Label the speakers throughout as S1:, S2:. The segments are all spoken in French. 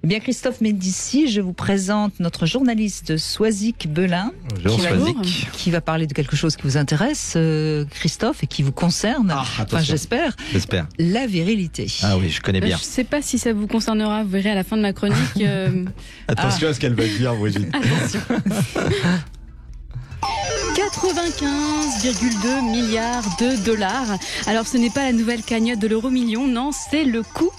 S1: Eh bien, Christophe Médici, je vous présente notre journaliste Soisic Belin.
S2: Bonjour,
S1: qui va parler de quelque chose qui vous intéresse, Christophe, et qui vous concerne. Enfin, j'espère. La virilité.
S2: Ah oui, je connais bien.
S3: Je ne sais pas si ça vous concernera, vous verrez à la fin de ma chronique.
S2: Attention à ce qu'elle va dire, Brigitte.
S3: Attention. 95,2 milliards de dollars. Alors ce n'est pas la nouvelle cagnotte de l'euro-million, non, c'est le coût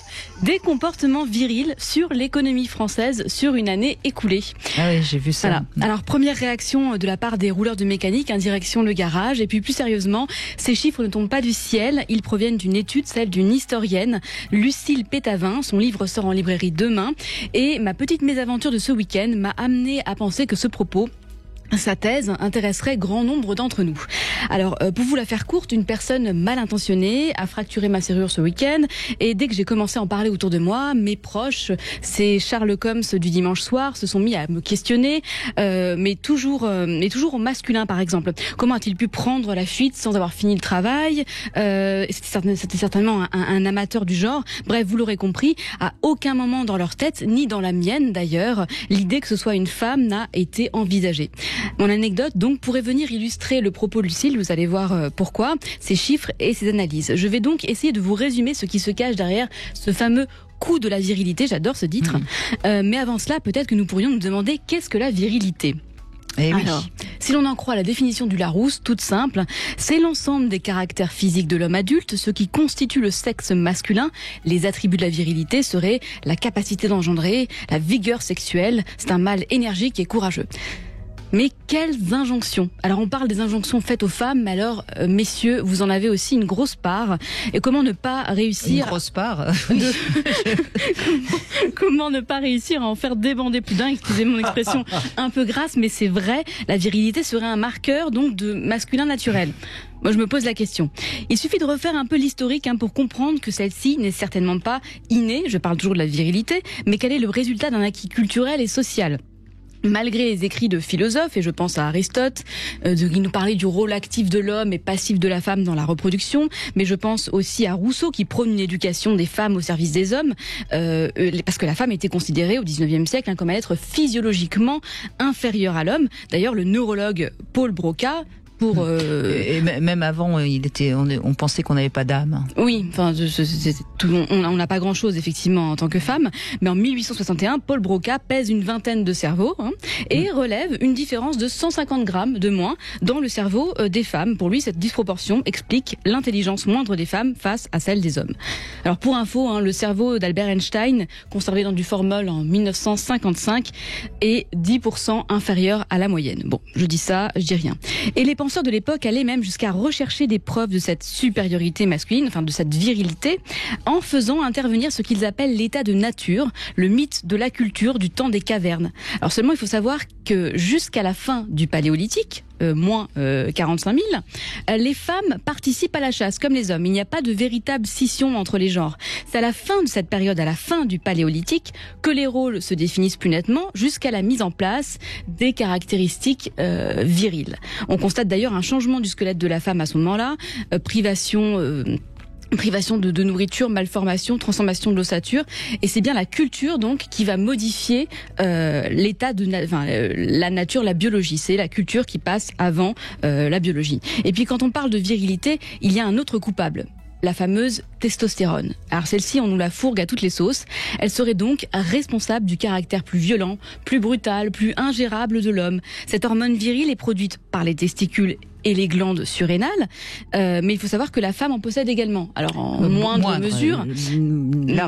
S3: des comportements virils sur l'économie française sur une année écoulée.
S1: Ah oui, j'ai vu ça.
S3: Voilà. Alors première réaction de la part des rouleurs de mécanique, direction le garage. Et puis plus sérieusement, ces chiffres ne tombent pas du ciel. Ils proviennent d'une étude, celle d'une historienne, Lucille Pétavin. Son livre sort en librairie demain. Et ma petite mésaventure de ce week-end m'a amené à penser que ce propos, sa thèse, intéresserait grand nombre d'entre nous. Alors, pour vous la faire courte, une personne mal intentionnée a fracturé ma serrure ce week-end, et dès que j'ai commencé à en parler autour de moi, mes proches, ces Charles Combs du dimanche soir, se sont mis à me questionner, mais toujours au masculin par exemple. Comment a-t-il pu prendre la fuite sans avoir fini le travail? C'était certainement un amateur du genre. Bref, vous l'aurez compris, à aucun moment dans leur tête, ni dans la mienne d'ailleurs, l'idée que ce soit une femme n'a été envisagée. Mon anecdote donc pourrait venir illustrer le propos de Lucille, vous allez voir pourquoi, ses chiffres et ses analyses. Je vais donc essayer de vous résumer ce qui se cache derrière ce fameux coût de la virilité, j'adore ce titre. Mais avant cela, peut-être que nous pourrions nous demander qu'est-ce que la virilité ?
S1: Eh oui.
S3: Alors, si l'on en croit la définition du Larousse, toute simple, c'est l'ensemble des caractères physiques de l'homme adulte, ce qui constitue le sexe masculin. Les attributs de la virilité seraient la capacité d'engendrer, la vigueur sexuelle, c'est un mâle énergique et courageux. Mais quelles injonctions? Alors on parle des injonctions faites aux femmes, mais alors messieurs, vous en avez aussi une grosse part. Et comment ne pas réussir...
S1: Une grosse part
S3: Comment ne pas réussir à en faire débander plus d'un? Excusez mon expression un peu grasse, mais c'est vrai, la virilité serait un marqueur donc de masculin naturel. Moi, je me pose la question. Il suffit de refaire un peu l'historique pour comprendre que celle-ci n'est certainement pas innée, je parle toujours de la virilité, mais qu'elle est le résultat d'un acquis culturel et social. Malgré les écrits de philosophes, et je pense à Aristote, qui nous parlait du rôle actif de l'homme et passif de la femme dans la reproduction, mais je pense aussi à Rousseau qui prône une éducation des femmes au service des hommes, parce que la femme était considérée au XIXe siècle comme un être physiologiquement inférieur à l'homme. D'ailleurs, le neurologue Paul Broca,
S1: et même avant, on pensait qu'on n'avait pas d'âme.
S3: Oui, enfin, on n'a pas grand-chose effectivement en tant que femme, mais en 1861, Paul Broca pèse une vingtaine de cerveaux et relève une différence de 150 grammes de moins dans le cerveau des femmes. Pour lui, cette disproportion explique l'intelligence moindre des femmes face à celle des hommes. Alors pour info, le cerveau d'Albert Einstein, conservé dans du formol en 1955, est 10% inférieur à la moyenne. Bon, je dis ça, je dis rien. Et les penseurs de l'époque allaient même jusqu'à rechercher des preuves de cette supériorité masculine, enfin de cette virilité, en faisant intervenir ce qu'ils appellent l'état de nature, le mythe de la culture du temps des cavernes. Alors seulement, il faut savoir que jusqu'à la fin du Paléolithique, moins 45 000, les femmes participent à la chasse comme les hommes. Il n'y a pas de véritable scission entre les genres. C'est à la fin de cette période, à la fin du Paléolithique, que les rôles se définissent plus nettement jusqu'à la mise en place des caractéristiques viriles. On constate d'ailleurs un changement du squelette de la femme à ce moment-là, privation de nourriture, malformation, transformation de l'ossature, et c'est bien la culture donc qui va modifier l'état de la nature, la biologie. C'est la culture qui passe avant la biologie. Et puis quand on parle de virilité, il y a un autre coupable. La fameuse testostérone. Alors celle-ci, on nous la fourgue à toutes les sauces. Elle serait donc responsable du caractère plus violent, plus brutal, plus ingérable de l'homme. Cette hormone virile est produite par les testicules et les glandes surrénales, mais il faut savoir que la femme en possède également. Alors en moindre mesure,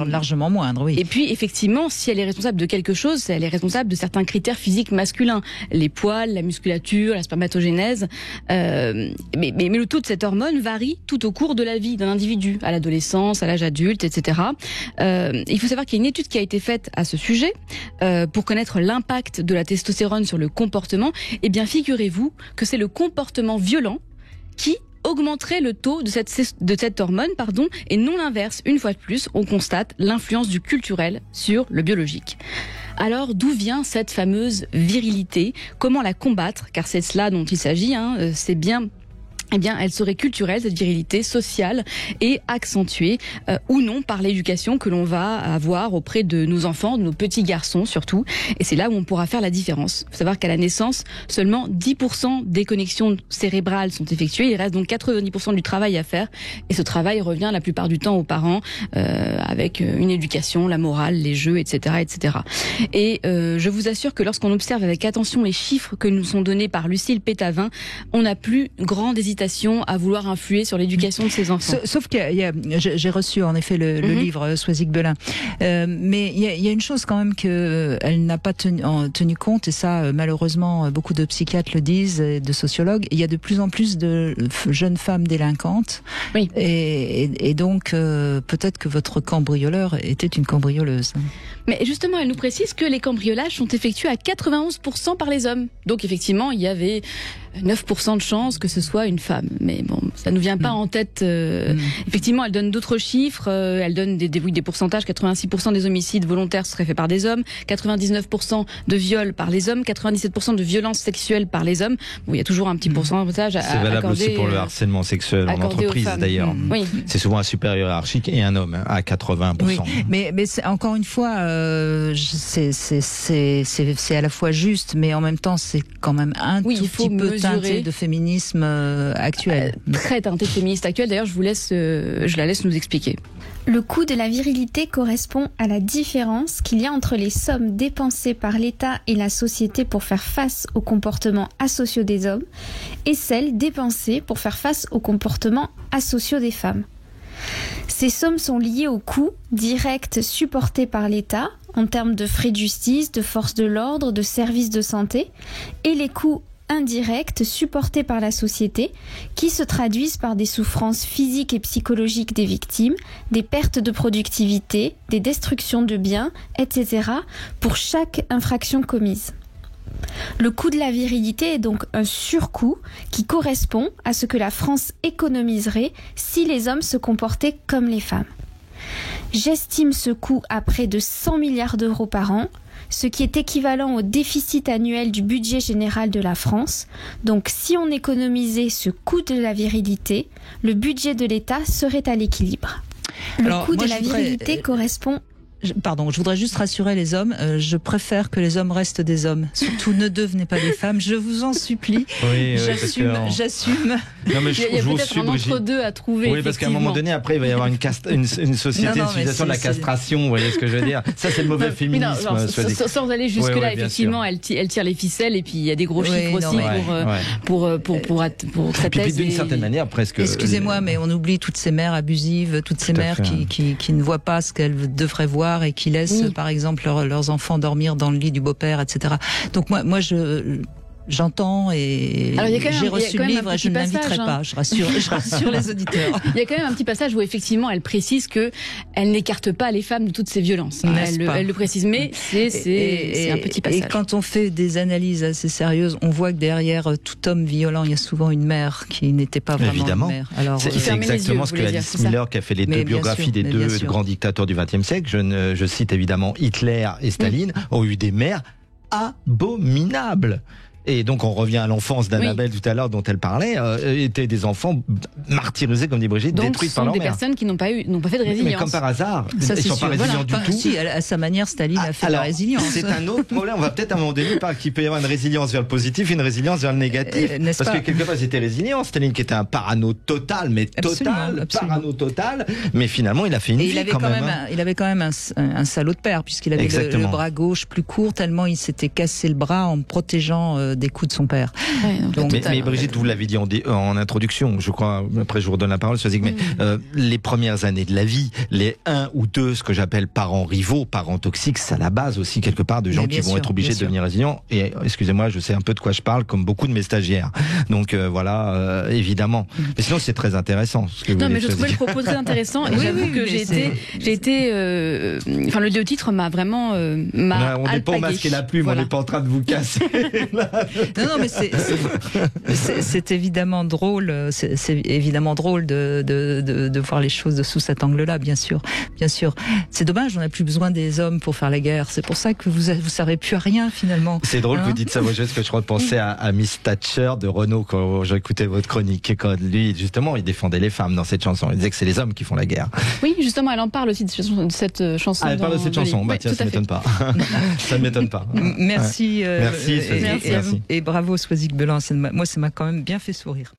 S1: largement moindre, oui.
S3: Et puis effectivement, si elle est responsable de quelque chose, elle est responsable de certains critères physiques masculins, les poils, la musculature, la spermatogénèse. Mais le taux de cette hormone varie tout au cours de la vie d'un individu, à l'adolescence, à l'âge adulte, etc. Il faut savoir qu'il y a une étude qui a été faite à ce sujet pour connaître l'impact de la testostérone sur le comportement. Eh bien, figurez-vous que c'est le comportement violent qui augmenterait le taux de cette hormone, et non l'inverse. Une fois de plus, on constate l'influence du culturel sur le biologique. Alors, d'où vient cette fameuse virilité? Comment la combattre? Car c'est cela dont il s'agit, c'est bien eh bien, elle serait culturelle, cette virilité sociale, et accentuée ou non par l'éducation que l'on va avoir auprès de nos enfants, de nos petits garçons surtout. Et c'est là où on pourra faire la différence. Il faut savoir qu'à la naissance, seulement 10% des connexions cérébrales sont effectuées. Il reste donc 90% du travail à faire. Et ce travail revient la plupart du temps aux parents avec une éducation, la morale, les jeux, etc., etc. Et je vous assure que lorsqu'on observe avec attention les chiffres que nous sont donnés par Lucile Pétavin, on n'a plus grande hésitation à vouloir influer sur l'éducation de ses enfants.
S1: Sauf que j'ai reçu en effet le livre Soisig-Belin, mais il y a une chose quand même que elle n'a pas tenu compte, et ça malheureusement beaucoup de psychiatres le disent, et de sociologues. Il y a de plus en plus de jeunes femmes délinquantes,
S3: oui.
S1: et donc peut-être que votre cambrioleur était une cambrioleuse.
S3: Mais justement, elle nous précise que les cambriolages sont effectués à 91% par les hommes. Donc effectivement, il y avait 9% de chances que ce soit une femme. Mais bon, ça nous vient pas en tête. Effectivement, elle donne d'autres chiffres. Elle donne des pourcentages. 86% des homicides volontaires seraient faits par des hommes. 99% de viols par les hommes. 97% de violences sexuelles par les hommes. Bon, il y a toujours un petit pourcentage à accorder.
S2: C'est valable aussi pour le harcèlement sexuel en entreprise d'ailleurs.
S3: Oui.
S2: C'est souvent un supérieur hiérarchique et un homme à 80%.
S1: Oui. Mais c'est, encore une fois, c'est à la fois juste, mais en même temps, c'est quand même un tout petit peu teinté de féminisme actuel.
S3: Très teinté de féministe actuel. D'ailleurs, je la laisse nous expliquer.
S4: Le coût de la virilité correspond à la différence qu'il y a entre les sommes dépensées par l'État et la société pour faire face aux comportements asociaux des hommes et celles dépensées pour faire face aux comportements asociaux des femmes. Ces sommes sont liées aux coûts directs supportés par l'État en termes de frais de justice, de forces de l'ordre, de services de santé, et les coûts indirects supportés par la société qui se traduisent par des souffrances physiques et psychologiques des victimes, des pertes de productivité, des destructions de biens, etc. pour chaque infraction commise. Le coût de la virilité est donc un surcoût qui correspond à ce que la France économiserait si les hommes se comportaient comme les femmes. J'estime ce coût à près de 100 milliards d'euros par an, ce qui est équivalent au déficit annuel du budget général de la France. Donc si on économisait ce coût de la virilité, le budget de l'État serait à l'équilibre. Le coût de la virilité correspond...
S1: Pardon, je voudrais juste rassurer les hommes. Je préfère que les hommes restent des hommes. Surtout, ne devenez pas des femmes. Je vous en supplie.
S2: Oui,
S1: j'assume.
S3: Non, mais il y a peut-être un entre-deux à trouver.
S2: Oui, parce qu'à un moment donné, après, il va y avoir une société d'utilisation de la castration. Vous voyez ce que je veux dire? Ça, c'est le mauvais féminisme.
S3: Sans aller jusque-là, effectivement, elle tire les ficelles et puis il y a des gros chiffres aussi pour traiter.
S2: Puis d'une certaine manière, presque.
S1: Excusez-moi, mais on oublie toutes ces mères abusives, toutes ces mères qui ne voient pas ce qu'elles devraient voir et qui laissent, par exemple, leurs enfants dormir dans le lit du beau-père, etc. Donc moi, j'entends et j'ai reçu le livre et je ne l'inviterai pas. Je rassure les auditeurs.
S3: Il y a quand même un petit passage où effectivement elle précise que elle n'écarte pas les femmes de toutes ces violences. Elle le précise, mais c'est un petit passage.
S1: Et quand on fait des analyses assez sérieuses, on voit que derrière tout homme violent, il y a souvent une mère qui n'était pas vraiment une mère.
S2: Alors, c'est exactement ce que Alice Miller, qui a fait les deux biographies des deux grands dictateurs du XXe siècle, je cite évidemment Hitler et Staline, ont eu des mères abominables. Et donc on revient à l'enfance d'Annabelle tout à l'heure dont elle parlait, étaient des enfants martyrisés, comme dit Brigitte,
S3: donc,
S2: détruits par leur mère.
S3: Donc ce sont des personnes qui n'ont pas fait de résilience.
S2: Mais comme par hasard, ils ne sont pas résilients du tout.
S1: Si, à sa manière, Staline a fait de la résilience.
S2: C'est un autre problème. On va peut-être à un moment donné parler qu'il peut y avoir une résilience vers le positif et une résilience vers le négatif. Parce que quelque part, c'était résilient. Staline qui était un parano total, mais parano total. Mais finalement, il a fait une vie quand même.
S1: Il avait quand même un salaud de père, puisqu'il avait le bras gauche plus court, tellement il s'était cassé le bras en protégeant des coups de son père.
S2: Mais Brigitte, vous l'avez dit en introduction, je crois, après je vous redonne la parole, mais les premières années de la vie, les 1 ou 2, ce que j'appelle parents rivaux, parents toxiques, c'est à la base aussi quelque part de gens qui vont être obligés de devenir résilients. Et excusez-moi, je sais un peu de quoi je parle, comme beaucoup de mes stagiaires. Donc voilà, évidemment. Mais sinon, c'est très intéressant.
S3: Mais je trouvais le propos très intéressant. Et j'avoue que j'ai été, le titre m'a vraiment,
S2: on n'est pas au masque et la plume, on n'est pas en train de vous casser.
S1: Non, mais c'est évidemment drôle. C'est évidemment drôle de voir les choses sous cet angle-là, bien sûr. Bien sûr. C'est dommage, on n'a plus besoin des hommes pour faire la guerre. C'est pour ça que vous servez plus à rien finalement.
S2: C'est drôle que vous dites ça, moi, parce que je repensais à Miss Thatcher de Renaud quand j'écoutais votre chronique. Et quand lui, justement, il défendait les femmes dans cette chanson. Il disait que c'est les hommes qui font la guerre.
S3: Oui, justement, elle en parle aussi de cette chanson.
S2: Ah, elle parle de cette chanson. Bah, tiens, ça m'étonne pas. Ça ne m'étonne pas.
S1: Merci.
S2: Merci,
S1: et bravo, Swazik Belin. Moi, ça m'a quand même bien fait sourire.